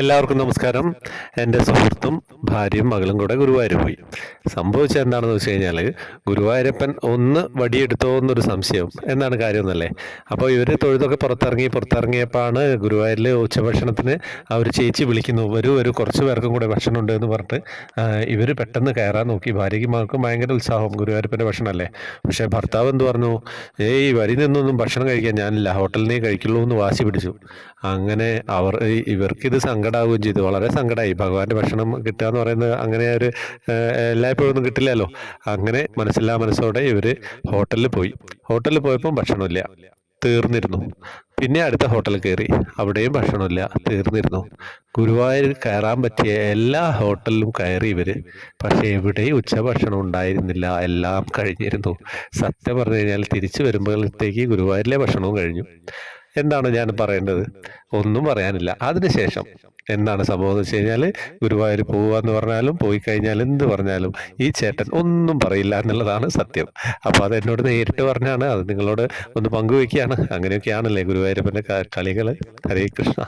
എല്ലാവർക്കും നമസ്കാരം. എൻ്റെ സുഹൃത്തും ഭാര്യയും മകളും കൂടെ ഗുരുവായൂർ പോയി. സംഭവിച്ചത് എന്താണെന്ന് വെച്ച് കഴിഞ്ഞാൽ, ഗുരുവായൂരപ്പൻ ഒന്ന് വടിയെടുത്തോ എന്നൊരു സംശയം. എന്താണ് കാര്യമെന്നല്ലേ? അപ്പോൾ ഇവർ തൊഴുതൊക്കെ പുറത്തിറങ്ങിയപ്പോഴാണ് ഗുരുവായൂരിൽ ഉച്ചഭക്ഷണത്തിന് ആ ഒരു ചേച്ചി വിളിക്കുന്നു, ഒരു കുറച്ച് പേർക്കും കൂടെ ഭക്ഷണം ഉണ്ട് എന്ന് പറഞ്ഞിട്ട് ഇവർ പെട്ടെന്ന് കയറാൻ നോക്കി. ഭാര്യയ്ക്കും മകൾക്കും ഭയങ്കര ഉത്സാഹം, ഗുരുവായൂരപ്പൻ്റെ ഭക്ഷണമല്ലേ. പക്ഷേ ഭർത്താവ് എന്ത് പറഞ്ഞു? ഏയ്, വരി നിന്നൊന്നും ഭക്ഷണം കഴിക്കാൻ ഞാനില്ല, ഹോട്ടലിനേ കഴിക്കുള്ളൂ എന്ന് വാശി പിടിച്ചു. അങ്ങനെ ഇവർക്കിത് സങ്കടാവുകയും ചെയ്തു. വളരെ സങ്കടമായി. ഭഗവാന്റെ ഭക്ഷണം കിട്ടുക എന്ന് പറയുന്നത് അങ്ങനെ ഒരു എല്ലായ്പ്പോഴും ഒന്നും കിട്ടില്ലല്ലോ. അങ്ങനെ മനസ്സില്ലാ മനസ്സോടെ ഇവർ ഹോട്ടലിൽ പോയി. ഹോട്ടലിൽ പോയപ്പോൾ ഭക്ഷണമില്ല, തീർന്നിരുന്നു. പിന്നെ അടുത്ത ഹോട്ടലിൽ കയറി, അവിടെയും ഭക്ഷണമില്ല, തീർന്നിരുന്നു. ഗുരുവായൂർ കയറാൻ പറ്റിയ എല്ലാ ഹോട്ടലിലും കയറി ഇവര്, പക്ഷെ എവിടെയും ഉച്ചഭക്ഷണം ഉണ്ടായിരുന്നില്ല, എല്ലാം കഴിഞ്ഞിരുന്നു. സത്യം പറഞ്ഞു കഴിഞ്ഞാൽ തിരിച്ചു വരുമ്പോഴത്തേക്ക് ഗുരുവായൂരിലെ ഭക്ഷണവും കഴിഞ്ഞു. എന്താണ് ഞാൻ പറയേണ്ടത്? ഒന്നും പറയാനില്ല. അതിനുശേഷം എന്താണ് സംഭവം എന്ന് വെച്ച് കഴിഞ്ഞാൽ, ഗുരുവായൂർ പോവുക എന്ന് പറഞ്ഞാലും പോയി കഴിഞ്ഞാൽ എന്ത് പറഞ്ഞാലും ഈ ചേട്ടൻ ഒന്നും പറയില്ല എന്നുള്ളതാണ് സത്യം. അപ്പോൾ അത് എന്നോട് നേരിട്ട് പറഞ്ഞാണ്, അത് നിങ്ങളോട് ഒന്ന് പങ്കുവെക്കുകയാണ്. അങ്ങനെയൊക്കെയാണല്ലേ ഗുരുവായൂരപ്പൻ്റെ കളികൾ. ഹരേ കൃഷ്ണ.